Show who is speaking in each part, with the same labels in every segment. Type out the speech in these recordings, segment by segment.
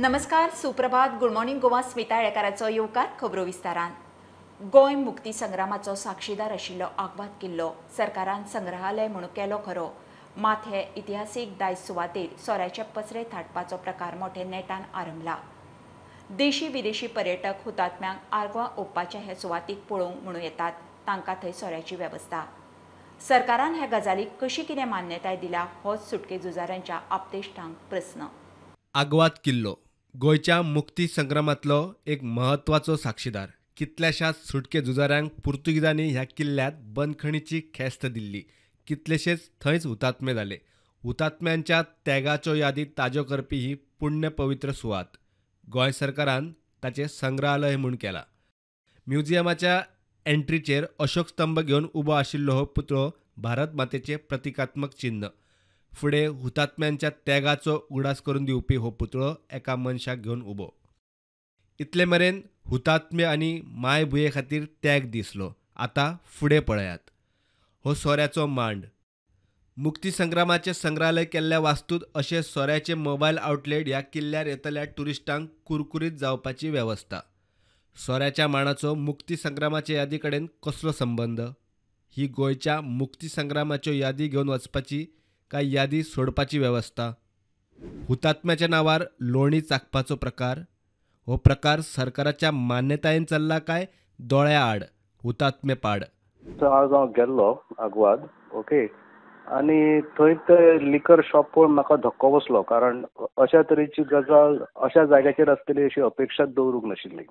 Speaker 1: नमस्कार, सुप्रभात, good morning Goa. Smita येळकाराचो येवकार खबरो विस्तारान. गोंय मुक्ती संग्रामाचो साक्षीदार आशिल्लो आग्वाद किल्लो सरकारान संग्रहालय म्हणून केलो खरो, मात हे इतिहासीक दायज सुवातेर सोऱ्याचे पसरे थाटपाचो प्रकार मोठे नेटान आरंभला. देशी विदेशी पर्यटक हुतात्म्यांक आर्गां ओंपपाचे हे सुवातीक पळोवंक म्हणून येतात. तांकां थंय सोऱ्याची वेवस्था. सरकारान ह्या गजालीक कशी कितें मान्यताय दिल्या होच सुटके झुजाऱ्यांच्या आपतेश्टांक प्रस्न.
Speaker 2: आग्वाद किल्लो गोंयच्या मुक्ती संग्रामांतलो एक म्हत्वाचो साक्षीदार. कितल्याशाच सुटके झुजाऱ्यांक पुर्तुगीजांनी ह्या किल्ल्यात बंदखणीची ख्यास्त दिल्ली. कितलेशेच थंयच हुतात्मे जाले. हुतात्म्यांच्या त्यागाच्यो यादी ताज्यो करपी ही पुण्य पवित्र सुवात. गोंय सरकारान ताचें संग्रहालय म्हूण केला. म्युझियमाच्या एंट्रीचेर अशोक स्तंभ घेवन उबो आशिल्लो हो पुतळो भारत मातेचें प्रतिकात्मक चिन्ह. फुडें हुतात्म्यांच्या त्यागाचो उगडास करून दिवपी हो पुतळो एका मनशाक घेवन उबो. इतले मेरेन हुतात्म्य आनी माय भुये खातीर त्याग दिसलो. आतां फुडें पळयात. हो सोऱ्याचो मांड. मुक्ती संग्रामाचें संग्रहालय केल्ल्या वास्तूंत अशे सोऱ्याचे मोबायल आउटलेट ह्या किल्ल्यार येतल्या टुरिस्टांक कुरकुरीत जावपाची वेवस्था. सोऱ्याच्या मांडाचो मुक्ती संग्रामाचे यादी कडेन कसलो संबंद? ही गोंयच्या मुक्ती संग्रामाच्यो यादी घेवन वचपाची काय यादी सोडपाची वेवस्था? हुतात्म्याच्या नांवार लोणी चाखपाचो प्रकार. हो प्रकार सरकाराच्या मान्यतायेन चल्ला काय दोळ्या आड हुतात्मे पाड?
Speaker 3: आज हांव गेल्लो आग्वाद, ओके, आनी थंय ते लिकर शॉप पळोवन म्हाका धक्को बसलो. कारण अशा तरेची गजाल अशा जाग्याचेर आसतली अशी अपेक्षाच दवरूंक नाशिल्ली.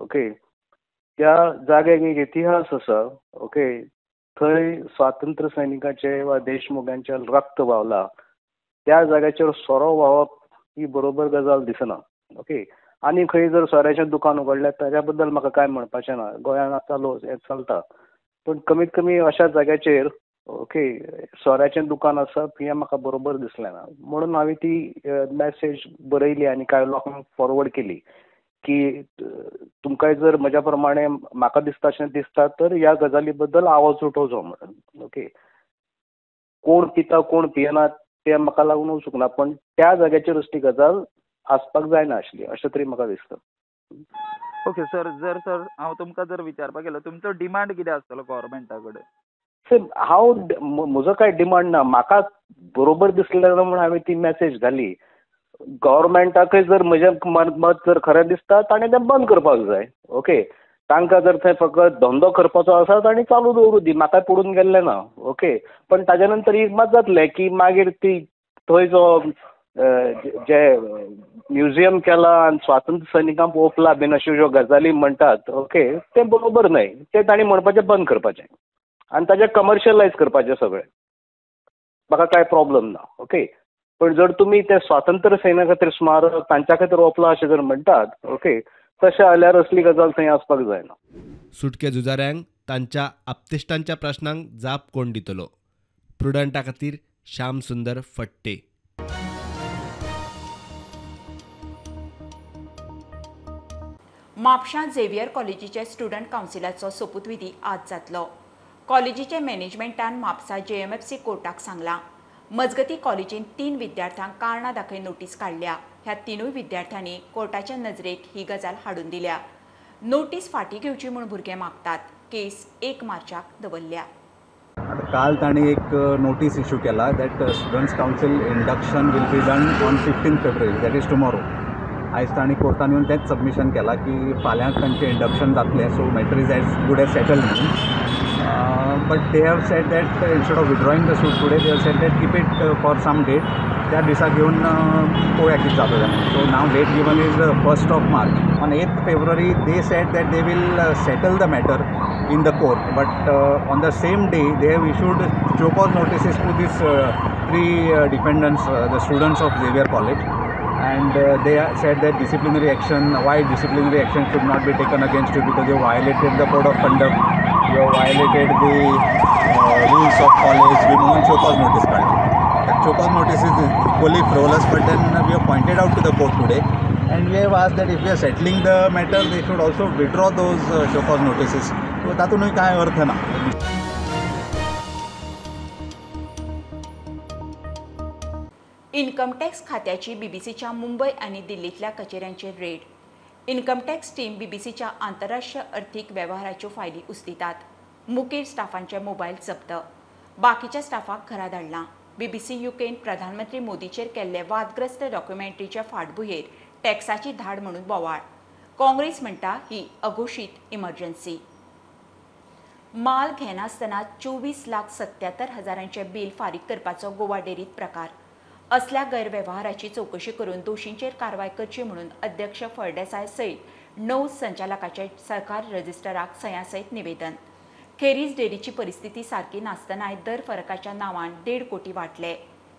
Speaker 3: ओके, त्या जाग्याक एक इतिहास आसा. ओके, थंय स्वातंत्र्य सैनिकाचे वा देशमुखांचे रक्त व्हांवला. त्या जाग्याचेर सोरो व्हांवप ही बरोबर गजाल दिसना. ओके, आनी खंय जर सोऱ्याचें दुकान उगडलें ताच्या बद्दल म्हाका कांय म्हणपाचें ना. गोंयांत चालू हें चलता. पूण कमीत कमी अशा जाग्याचेर ओके सोऱ्याचें दुकान आसप हें म्हाका बरोबर दिसलें ना. म्हणून हांवें ती मॅसेज बरयली आनी कांय लोकांक फॉरवर्ड केली की तुमकां जर म्हज्या प्रमाणे म्हाका दिसता अशें दिसता तर ह्या गजाली बद्दल आवाज उठोवचो म्हणून. ओके, कोण पिता कोण पियेना तें म्हाका लागून वचूंक ना, पण त्या जाग्याचेर असली गजाल आसपाक जायना आशिल्ली अशें तरी म्हाका दिसता.
Speaker 4: ओके सर, सर हांव तुमकां जर विचारपाक गेलो तुमचो डिमांड कितें आसतलो गव्हर्मेंटा कडेन?
Speaker 3: सर हांव म्हजो कांय डिमांड ना. म्हाका बरोबर दिसलें ना म्हणून हांवें ती मॅसेज घाली. गव्हर्मेंटाकय जर म्हजें मत जर खरें दिसता ताणें तें बंद करपाक जाय. ओके, तांकां जर थंय फकत धंदो करपाचो आसा ताणी चालू दवरूं दी, म्हाका पडून गेल्लें ना. ओके, पण ताज्या नंतर एक मात जातलें की मागीर ती थंय जो जे म्युझियम केला आनी स्वातंत्र्य सैनिकांक ओंपला बीन अश्यो ज्यो गजाली म्हणटात ओके तें बरोबर न्हय. तें ताणी म्हणपाचें बंद करपाचें आनी ताजें कमर्शियलायज करपाचें सगळें. म्हाका कांय प्रॉब्लम ना. ओके, पण जर तुमी ते स्वातंत्र्य सैना खातीर स्मारक तांच्या खातीर ओंपला अशें जर म्हणटात ओके तशें जाल्यार असली गजाल थंय आसपाक जायना.
Speaker 2: सुटके झुजाऱ्यांक तांच्या आपतेश्टांच्या प्रश्नांक जाप कोण दितलो? प्रुडंटा खातीर श्याम सुंदर फडटे.
Speaker 1: म्हापशां झेवियर कॉलेजीचे स्टुडंट कावन्सिलाचो सोपूतविधी आज जातलो. कॉलेजीचे मॅनेजमेंटान म्हापसा JMFC कोर्टाक सांगलां. मजगती कॉलेजीन 3 विद्यार्थ्यांक कारणां दाखय नोटीस काडल्या. ह्या 3 विद्यार्थ्यांनी कोर्टाच्या नजरेक ही गजाल हाडून दिल्या. नोटीस फाटीं घेवची म्हूण भुरगे मागतात. केस 1 मार्चाक दवरल्या.
Speaker 5: काल ताणी एक नोटीस इश्यू केला that students council induction will be done on 15 February, that is tomorrow. आयज ताणी कोर्टान येवन तेंच सबमिशन केलां की फाल्यां तांचें इंडक्शन जातलें. So matter is as good as settled म्हणून. But they have said that instead of withdrawing the suit today they have said that keep it for some date. त्या दिसाक येवन पळोवया कितें जाता तें. So now date given is 1st March. On 8th February they said that they will settle the matter in the court, but on the same day they have issued show cause notices to these 3 defendants, the students of Xavier College, and they said that disciplinary action should not be taken against you because you violated the code of conduct, you have violated the rules of college. We want show cause notice card. That show cause notice is equally frivolous, but then we have pointed out to the court today and we have asked that if we are settling the matter they should also withdraw those show cause notices. So तातूंतय कांय अर्थ ना.
Speaker 1: Income income tax खात्याची बीबीसीच्या मुंबई आणि दिल्लीतल्या कचेऱ्यांचेर red. Income tax team बीबीसीच्या आंतरराष्ट्रीय अर्थीक वेव्हाराच्यो फायली उस्तितात. मुखेल स्टाफांचे मोबायल जप्त. बाकीच्या स्टाफाक घरा धाडलां. बीबीसी यूकेन प्रधानमंत्री मोदीचेर केल्ले वादग्रस्त डॉक्युमेंटरीच्या फाटभुंयेर टॅक्साची धाड म्हणून बोवाळ. काँग्रेस म्हणटा ही अघोषीत इमर्जन्सी. माल घेनासतना 24,77,000 बील फारीक करपाचो गोवा डेरीत प्रकार. असल्या गैरव्यवहाराची चौकशी करून दोशींचेर कारवाय करची म्हणून अध्यक्ष फळदेसाय सयत 9 संचालकांचे सरकार रजिस्टराक सया सयत निवेदन. खेरीज डेरीची परिस्थिती सारकी नासतनाय दर फरकाच्या नांवान 1.5 कोटी वाटले.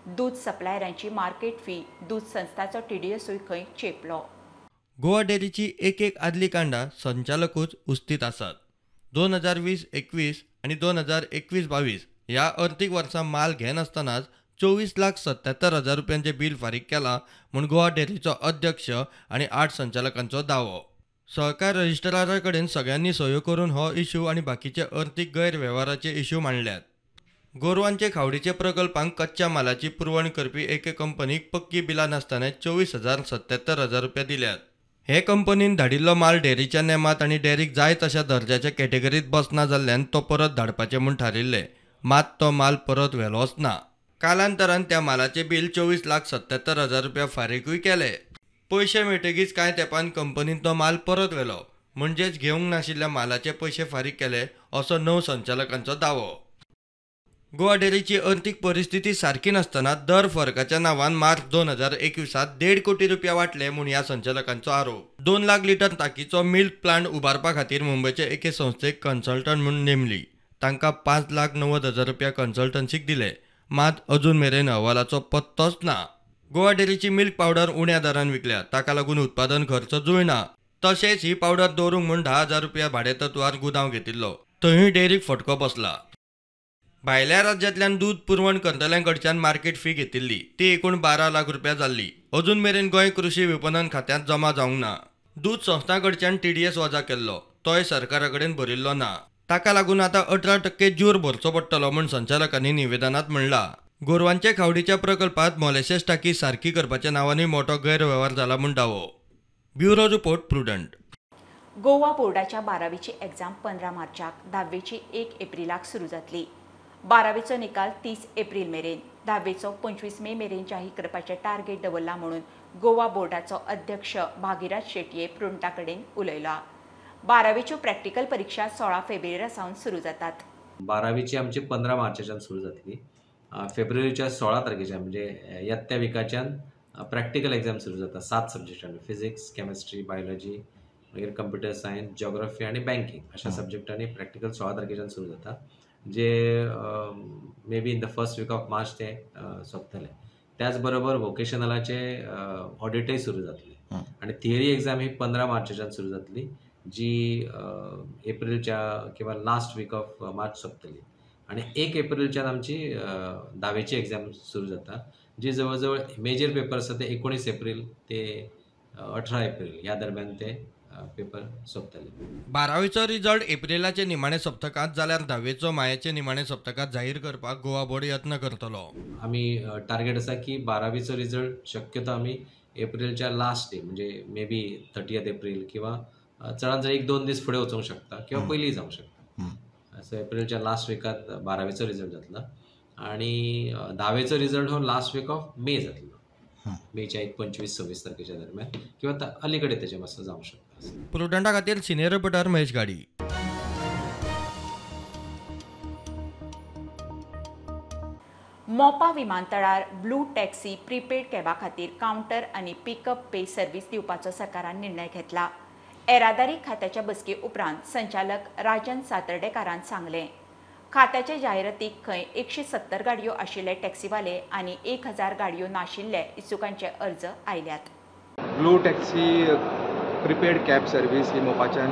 Speaker 1: दूध सप्लायरांची मार्केट फी दूध संस्थाचो TDSूय खंय चेपलो.
Speaker 6: गोवा डेरीची एक आदली कांडां संचालकूच उस्तीत आसात. 2020-21 आणि 2021-22 ह्या अर्थीक वर्सा माल घेनासतनाच 24,77,000 रुपयांचे बील फारीक केला म्हूण गोवा डेरीचो अध्यक्ष आनी 8 संचालकांचो दावो. सहकार रजिस्ट्रारा कडेन सगळ्यांनी सयो करून हो इश्यू आनी बाकीचे अर्थीक गैरव्यवहाराचे इश्यू मांडल्यात. गोरवांचे खावडीचे प्रकल्पांक कच्च्या मालाची पुरवण करपी एके कंपनीक पक्की बिलां नासतना 24,77,000 रुपया दिल्यात. हे कंपनीन धाडिल्लो माल डेरीच्या नेमात आनी डेरीक जाय तशा दर्जाच्या कॅटेगरीत बसना जाल्ल्यान तो परत धाडपाचें म्हूण थारिल्लें. मात तो माल परत व्हेलोच ना. कालांतरान त्या मालाचे बील 24,77,000 रुपया फारीकूय केले. पयशे मेळटकीच कांय तेंपान कंपनीन तो माल परत व्हेलो. म्हणजेच घेवंक नाशिल्ल्या मालाचे पयशे फारीक केले असो 9 संचालकांचो दावो. गोवा डेरीची अर्थीक परिस्थिती सारकी नासतना दर फरकाच्या नांवान मार्च 2021 1.5 कोटी रुपया वाटले म्हूण ह्या संचालकांचो आरोप. 2 लाख लिटर ताकीचो मिल्क प्लांट उबारपा खातीर मुंबयचे एके संस्थेक कन्सल्टंट म्हूण नेमली. तांकां 5,90,000 रुपया कन्सल्टन्सीक दिले. मात अजून मेरेन अहवालाचो पत्तोच ना. गोवा डेरीची मिल्क पावडर उण्या दरान विकल्या. ताका लागून उत्पादन खर्च जुळना. तशेंच ही पावडर दवरूंक म्हूण 10,000 रुपया भाडेतत्वार गुदांव घेतिल्लो. थंयूय डेरीक फटको बसला. भायल्या राज्यांतल्यान दूध पुरवण करतल्यांकडच्यान मार्केट फी घेतिल्ली ती एकूण 12 लाख रुपया जाल्ली. अजून मेरेन गोंय कृषी विपणन खात्यांत जमा जावंक ना. दूध संस्थांकडच्यान TDS वजा केल्लो तोय सरकारा कडेन भरिल्लो ना. ताका लागून आतां 18% जूर भरचो पडटलो म्हूण संचालकांनी निवेदनांत म्हणला. गोरवांचे खावडीच्या प्रकल्पात मोलेसेस टाकी सारकी करपाच्या नांवांनी मोठो गैरव्यवहार जाला म्हूण दावो. Bureau report prudent.
Speaker 1: गोवा बोर्डाच्या 12वीची एग्जाम 15 मार्चाक, 10वीची 1 एप्रिलाक सुरू जातली. 12वीचो निकाल 30 एप्रिल मेरेन, 10वीचो 25 मे मेरेन जाहीर करपाचें टार्गेट दवरला म्हणून गोवा बोर्डाचो अध्यक्ष भागीरथ शेटये प्रुडंटा कडेन उलयला. 12वीच्यो प्रॅक्टिकल परीक्षा 16 फेब्रुवारी सावन सुरू जातात.
Speaker 7: 12वीची आमची 15 मार्चाच्यान सुरू जातली. फेब्रुवारीच्या 16 तारखेच्यान म्हणजे येत्या विकाच्यान प्रॅक्टिकल एग्जाम सुरू जाता 7 सब्जेक्टांनी. फिजिक्स, केमिस्ट्री, बायोलॉजी, मागीर कंप्युटर सायन्स, जिओग्राफी आनी बँकिंग अशा सब्जेक्टांनी प्रॅक्टिकल 16 तारखेच्यान सुरू जाता. जे may be in the first week of March ते सोंपतले. त्याच बरोबर वोकेशनलाचे ऑडिटय सुरू जातले आनी थियरी एग्जाम ही 15 मार्चाच्यान सुरू जातली जी एप्रिलच्या किंवा लास्ट वीक ऑफ मार्च सोंपतली. आनी 1 एप्रिलच्यान आमची 10वीची एग्जाम सुरू जाता जी जवळ मेजर पेपर आसा ते 19 एप्रिल ते 18 एप्रिल ह्या दरम्यान ते पेपर सोंपतले.
Speaker 6: 12वीचो रिजल्ट एप्रिलाचे निमाणे सप्तकांत जाल्यार 10वीचो मायाचे निमाणे सप्तकांत जाहीर करपाक गोवा बोर्ड यत्न करतलो.
Speaker 7: आमी टार्गेट आसा की 12वीचो रिजल्ट शक्यतो आमी एप्रिलच्या लास्ट डे म्हणजे मे बी 30 एप्रिल किंवा चडांत चड 1-2 दीस फुडें वचूंक शकता किंवा पयलीं जावंक शकता. सो एप्रिलच्या लास्ट विकांत 12वीचो रिजल्ट जातलो आनी 10वीचो रिजल्ट हो लास्ट वीक ऑफ मे जातलो. मेच्या 25-26 तारखेच्या दरम्यान किंवा अलीकडे तेचे मातसो जावंक शकता.
Speaker 6: प्रुडंटा खातीर सिनियर रिपोर्टर महेश गाडी.
Speaker 1: मोपा विमानतळार ब्लू टॅक्सी प्रीपेड कॅबा खातीर कावंटर आनी पिकअप पे सर्व्हिस दिवपाचो सरकारान निर्णय घेतला. येरादारी खात्याच्या बसके उपरांत संचालक राजन सातर्डेकारान सांगलें. खात्याचे जायरातीक खंय 170 गाडयो आशिल्ले टॅक्सीवाले आनी 1000 गाडयो नाशिल्ले इत्सुकांचे अर्ज आयल्यात.
Speaker 8: Blue taxi prepaid cab service ही मोपाच्यान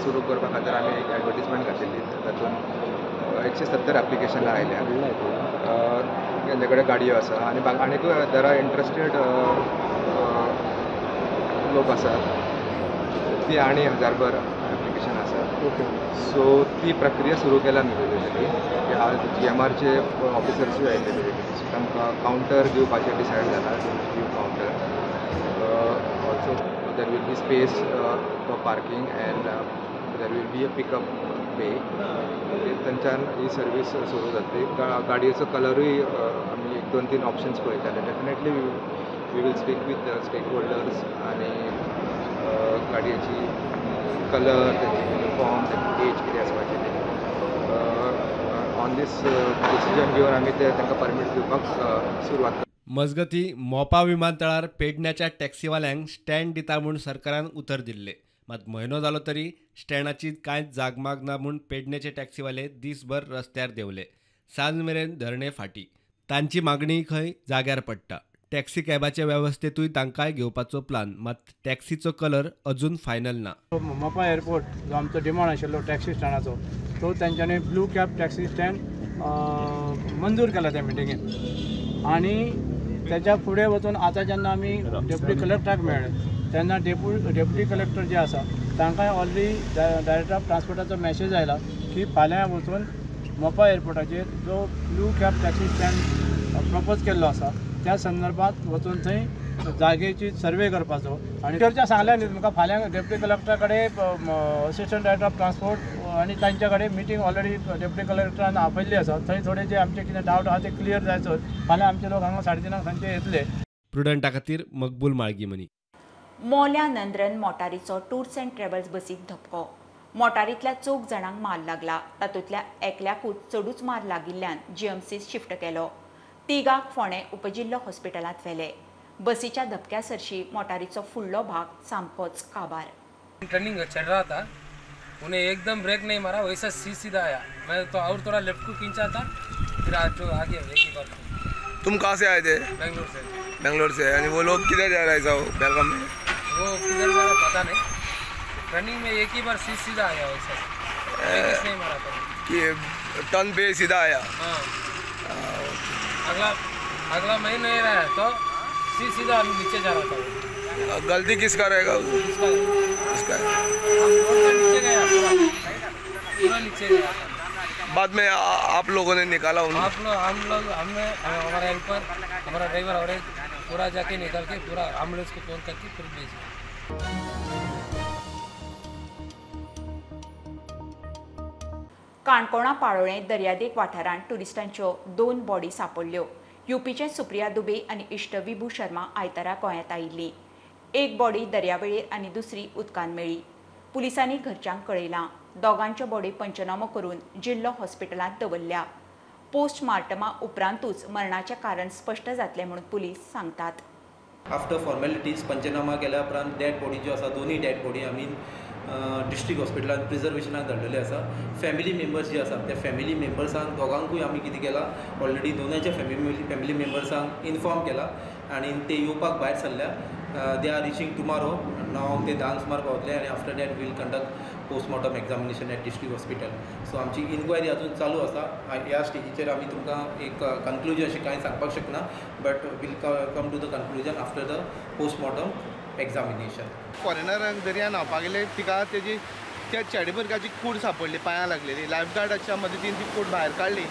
Speaker 8: सुरू करपा खातीर आमी एक एडवर्टिजमेंट घातिल्ली. तातूंत 170 एप्लिकेशनां आयल्या. तेंचे कडेन गाडयो आसा आनी देर आर इंट्रस्टेड लोक आसात ती आनी 1000 एप्लिकेशन आसा. सो ती प्रक्रिया सुरू केल्या न्ही जातली की आज GMRचे ऑफिसर्सूय आयिल्ले सो तांकां कावंटर दिवपाचें डिसायड जालां counter also there will be space for parking and there will be a pickup way थंयच्यान ही सर्वीस सुरू जातली गाडयेचो कलरूय आमी 1-2-3 ऑप्शन्स पळयताले definitely we will speak with stakeholders आनी गाडयेची कलर तेची युनिफॉर्म तेची एज कितें आसपाचें तें ऑन दीस डिसिजन घेवन आमी तांकां परमीट दिवपाक सुरवात करता.
Speaker 2: मजगती मोपा विमानतळार पेडण्याच्या टॅक्सीवाल्यांक स्टँड दिता म्हूण सरकारान उतर दिल्ले. मात म्हयनो जालो तरी स्टँडाची कांयच जागमाग ना म्हूण पेडण्याचे टॅक्सीवाले दीसभर रस्त्यार देवले. सांज मेरेन धरणे फाटी. तांची मागणी खंय जाग्यार पडटा. टॅक्सी कॅबाचे वेवस्थेतूय तांकांय घेवपाचो प्लान, मात टॅक्सीचो कलर अजून फायनल ना.
Speaker 9: मोपा एअरपोर्ट जो आमचो डिमांड आशिल्लो टॅक्सी स्टँडाचो तो तेंच्यांनी ब्लू कॅब टॅक्सी स्टँड मंजूर केला त्या मिटिंगेंत. आनी तेच्या फुडें वचून आतां जेन्ना आमी डेप्युटी कलेक्टराक मेळ्ळे तेन्ना डेप्युटी कलेक्टर जे आसा तांकांय ऑलरेडी डायरेक्टर ऑफ ट्रान्सपोर्टाचो मॅसेज आयला की फाल्यां वचून मोपा एअरपोर्टाचेर जो blue cab taxi stand propose केल्लो आसा त्या संदर्भात वचून थंय जागेची सर्वे करपाचो. आनी चर्चा सांगल्या न्ही तुमकां फाल्यां डेप्युटी कलेक्टरा कडेन असिस्टंट डायरेक्टर ऑफ ट्रान्सपोर्ट आनी तांच्या कडेन मिटींग ऑलरेडी डेप्युटी कलेक्टरान आपयल्ली आसा. थंय थोडे जे आमचे कितें डावट आहा ते क्लियर जायसर फाल्यां आमचे लोक हांगा 3:30 सांजचे येतले.
Speaker 2: प्रुडंटा खातीर मकबूल माळगी मनी.
Speaker 1: मोल्या नंद्रन मोटारीचो टूर्स अँड ट्रॅव्हल्स बसीक धपको. मोटारींतल्या 4 जाणांक मार लागला. तातूंतल्या एकल्याकूच चडूच मार लागिल्ल्यान GMCत शिफ्ट केलो. 3 फोंडे उपजिल्लो हॉस्पिटलांत व्हेले. बसीच्या धपक्या सरशी मोटारीचो फुडलो भाग सामकोच काबार.
Speaker 10: टर्निंग चल रहा था, उन्हें एकदम ब्रेक नहीं मारा, वैसा सीधा आया. मैं तो और थोड़ा लेफ्ट को खींचा था, फिर जो आगे एक ही बार.
Speaker 11: तुम कहाँ से आए थे?
Speaker 10: बेंगलोर से.
Speaker 11: बेंगलोर से. यानी वो लोग किधर जा रहे हैं बेलगाम में?
Speaker 10: वो किधर जा रहा पता नहीं. टर्निंग में एक ही बार सीधा आया वैसा. ब्रेक नहीं मारा था
Speaker 11: कि टर्न पे सीधा आया.
Speaker 10: हाँ. अगला मैं नहीं रहा तो सीधा नीचे जा रहा था.
Speaker 11: गलती किसका रहेगा? इसका
Speaker 10: नीचे गया पूरा नीचे गया.
Speaker 11: बाद में आप लोगों ने निकाला उन्हें?
Speaker 10: हमने हमारा हेल्पर हमारा ड्राइवर और पूरा जाके निकाल के पूरा एम्बुलेंस को फोन करके फिर भेजा.
Speaker 1: काणकोणा पाळोळें दर्यादेग वाठारांत ट्युरिस्टांच्यो 2 बॉडी सांपडल्यो. युपीचे सुप्रिया दुबे आनी इश्ट विभू शर्मा आयतारा गोंयांत आयिल्ली. एक बॉडी दर्यावेळेर आनी दुसरी उदकांत मेळ्ळी. पुलिसांनी घरच्यांक कळयलां. दोगांच्यो बॉडी पंचनामो करून जिल्लो हॉस्पिटलांत दवरल्या. पोस्टमार्टमा उपरांतूच मरणाचें कारण स्पश्ट जातलें म्हणून पुलीस सांगतात.
Speaker 12: आफ्टर फॉर्मेलिटीज पंचनामा केल्या उपरांत डेड बॉडी ज्यो आसा दोनूय डेड बॉडी आमी डिस्ट्रिक्ट हॉस्पिटलांत प्रिजर्वेशनाक धाडलेले आसा. फॅमिली मेंबर्स जे आसा त्या फॅमिली मेंबर्सांक दोगांकूय आमी कितें केलां ऑलरेडी दोनांच्या फॅमिली मेंबर्सांक इन्फॉर्म केला आनी ते येवपाक भायर सरल्या. They are reaching tomorrow. Now ते डान्स मार पावतले आनी after that will conduct postmortem examination at district hospital. So आमची इन्क्वायरी अजून चालू आसा. ह्या स्टेजीचेर आमी तुमकां एक कन्क्लुजन अशें कांय सांगपाक शकना, but will come to the conclusion after the postmortem examination.
Speaker 13: फॉरेनरांक दर्या न्हांवपाक गेले तिका तेजी त्या चेडभुरग्याची कूड सापडली पांयां लागलेली. लायफ गार्डाच्या मदतीन ती कूड भायर काडली.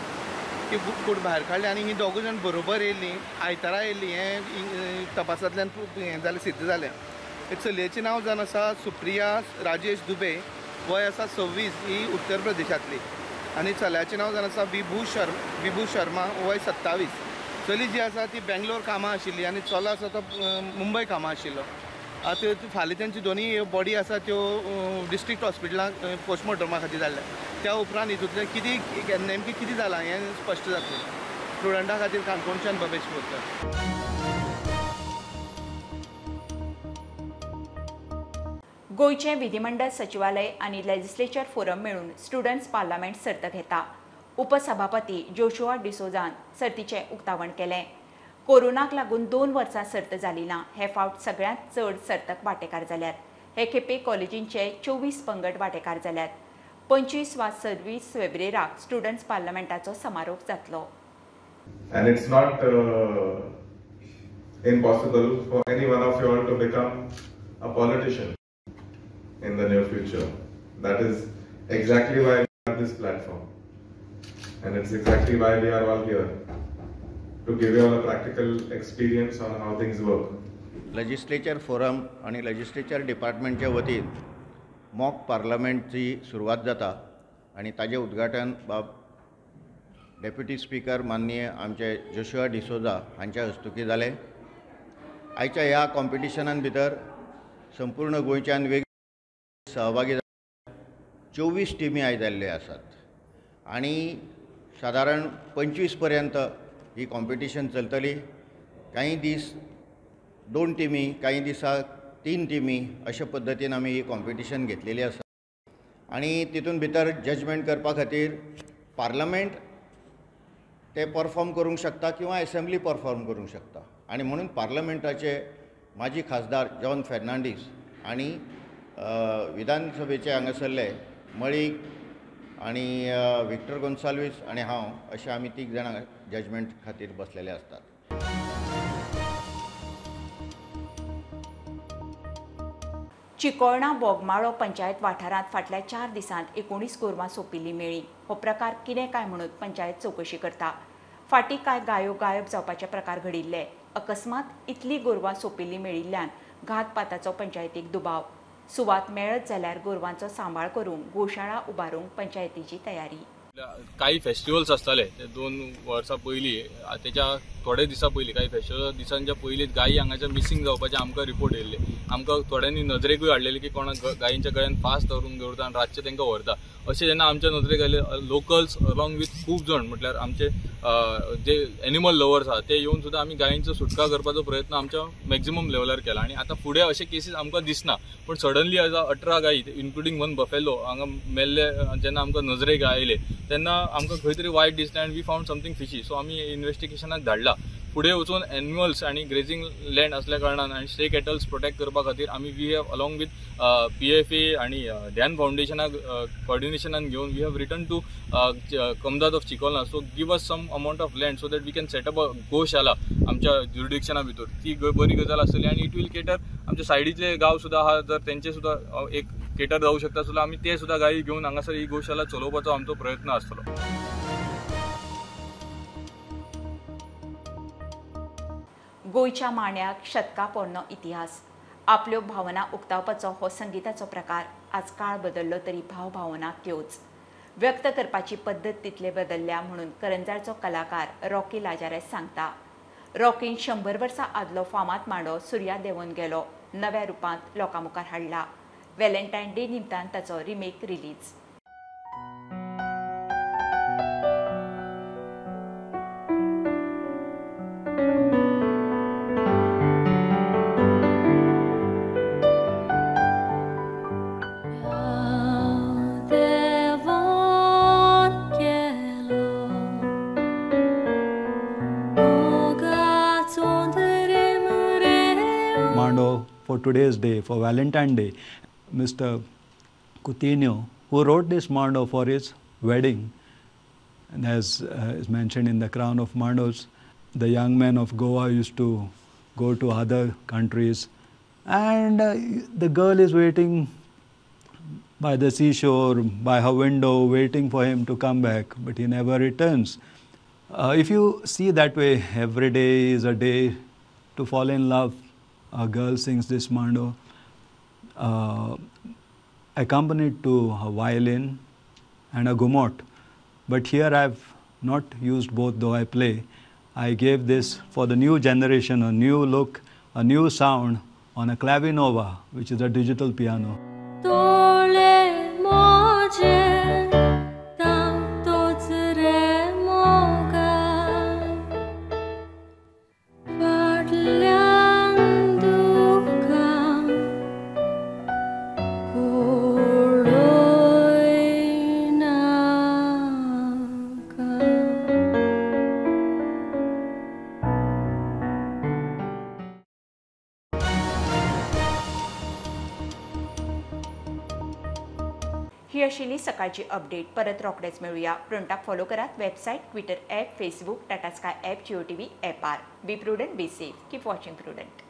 Speaker 13: ती कूड भायर काडली आनी ही 2 जाण बरोबर येयल्ली. आयतारा येयल्ली. हें तपासांतल्यान हें जालें सिद्ध जालें. एक चलयेचें नांव जावन आसा सुप्रिया राजेश दुबे. वय आसा 26. ही उत्तर प्रदेशांतली. आनी चल्याचें नांव जावन आसा विभू शर्मा. वय 27. चली जी आसा ती बेंगलोर कामां आशिल्ली आनी चलो आसा तो मुंबय कामां आशिल्लो. आतां फाल्यां तेंची दोनी बॉडी आसा त्यो डिस्ट्रिक्ट हॉस्पिटलांत पोस्टमॉर्टमा खातीर धाडल्या. त्या उपरांत हितूंतलें कितें नेमकें कितें जालां हें स्पश्ट जातलें. स्टुडंटा खातीर काणकोणच्यान भवेश बोरकर.
Speaker 1: गोंयचें विधिमंडळ सचिवालय आनी लेजिस्लेचर फोरम मेळून स्टुडंट्स पार्लमेंट सर्त घेता. उपसभापती जोशुआ डिसोजान सर्तीचें उक्तावण केलें. कोरोनाक लागून 2 वर्सां सर्त जाली ना. हे फावट सगळ्यांत चड सर्तक वांटेकार जाल्यात. हे खेपे कॉलेजींचे 24 पंगड वांटेकार जाल्यात. 25 वा 26 फेब्रेराक स्टुडंट्स पार्लमेंटाचो समारोप जातलो.
Speaker 14: And it's not impossible for any one of you all to become a politician in the near future. That is exactly why we have this platform. And it's exactly why we are all here, to give you all a practical experience on how things work.
Speaker 15: Legislature forum आणि legislature डिपार्टमेंटच्या वतीन mock पार्लमेंटची सुरवात जाता आणि ताजें उद्घाटन deputy speaker माननीय आमचे Joshua D'Souza हांच्या हस्तुकी जालें. आयच्या ह्या कॉम्पिटिशनान भितर संपूर्ण गोंयच्यान वेगवेगळे सहभागी 24 टिमी आयज आयिल्ल्यो आसात आणि साधारण 25 पर्यंत ही कॉम्पिटिशन चलतली. काही दीस 2 टिमी, काही दिसाक 3 टिमी अशा पद्दतीन आमी ही कॉम्पिटिशन घेतलेली आसा आणि तितून भितर जजमेंट करपा खातीर पार्लमेंट ते परफॉर्म करूंक शकता किंवा असेंब्ली परफॉर्म करूंक शकता. आणि म्हणून पार्लमेंटाचे माजी खासदार जॉन फर्नांडीस आणि विधानसभेचे हांगासरले मळीक आणि विक्टर गोन्साल्वीस आणि हांव अशे आमी 3 जाणां जजमेंट खातीर बसलेले असतात.
Speaker 1: चिकोळणा बोगमाळो पंचायत वाठारांत फाटल्या 4 दिसांत 19 गोरवां सोंपिल्ली मेळ्ळी. हो प्रकार कितें काय म्हणून पंचायत चवकशी करता. फाटीं कांय गायो गायब जावपाचे प्रकार घडिल्ले. अकस्मात इतली गोरवां सोंपिल्ली मेळिल्ल्यान घातपाताचो पंचायतीक दुबाव. सुवात मेळत जाल्यार गोरवांचो सांबाळ करूंक गोशाळा उबारूंक पंचायतीची तयारी.
Speaker 16: काही फेस्टिवल्स आसताले ते 2 वर्सां पयलीं, तेच्या थोडे दिसा पयलीं काही फेस्टिवल दिसांच्या पयलींच गायी हांगाच्या मिसींग जावपाचे आमकां रिपोर्ट येयल्ले. आमकां थोड्यांनी नजरेकूय हाडलेले की कोणाक गायींच्या गळ्यान फास्ट धरून दवरता आनी रातचे तांकां व्हरता. अशें जेन्ना आमच्या नजरेक आयले, लोकल्स अलॉंग विथ खूब जाण म्हटल्यार आमचे जे एनिमल लवर्स आहा ते येवन सुद्दां आमी गायींचो सुटका करपाचो प्रयत्न आमच्या मॅक्झिमम लेवलार केला. आनी आतां फुडें अशे केसीस आमकां दिसना, पूण सडनली एज 18 गायी इन्क्लुडींग 1 बफेलो हांगा मेल्ले जेन्ना आमकां नजरेक आयले तेन्ना आमकां खंय तरी वायट दिसलें आनी we found something fishy. So आमी इन्व्हेस्टिगेशनाक धाडला. फुडें वचून एनिमल्स आनी ग्रेजिंग लँड असल्या कारणान आनी स्टे कॅटल्स प्रोटेक्ट करपा खातीर आमी we have along with PFA आणि ध्यान फाउंडेशनाक कॉर्डिनेशनान घेवन वी हॅव रिटर्न टू कमदाद ऑफ चिकोलना. So give us some amount of land so that we can set up a goshala आमच्या ज्युरिडिक्शना भितर. ती बरी गजाल आसतली आनी इट वील केटर आमच्या सायडीचे गांव सुद्दां आहा, जर तेंचे सुद्दां एक केटर जावं शकता जाल्यार आमी ते सुद्दां गायी घेवन हांगासर ही गोशाला चलोवपाचो आमचो प्रयत्न आसतलो.
Speaker 1: गोंयच्या मांड्याक शतकां पोरनो इतिहास. आपल्यो भावना उक्तावपाचो हो संगीताचो प्रकार. आज काळ बदललो तरी भावना त्योच. व्यक्त करपाची पद्दत तितले बदलल्या म्हणून करंजाळचो कलाकार रॉकी लाजारेस सांगता. रॉकीन 100 वर्सां आदलो फामाद मांडो सुर्या देंवन गेलो नव्या रुपांत लोकां मुखार हाडला. व्हॅलेंटायन डे निमतान ताचो remake release.
Speaker 17: For today's day, for Valentine's Day, Mr. Coutinho, who wrote this Mando for his wedding, and as is mentioned in the Crown of Mandos, the young men of Goa used to go to other countries, and the girl is waiting by the seashore, by her window, waiting for him to come back, but he never returns. If you see that way, every day is a day to fall in love. A girl sings this Mando, accompanied to a violin and a gumot. But here I've not used both, though I play. I gave this for the new generation, a new look, a new sound on a clavinova, which is a digital piano.
Speaker 1: ही आशिल्ली सकाळची update. परत रोखडेच मेळुया. प्रुडंटाक follow करात. Website, Twitter app, Facebook, Tata Sky app, Jio TV ॲपार. Be Prudent, be safe. Keep watching prudent.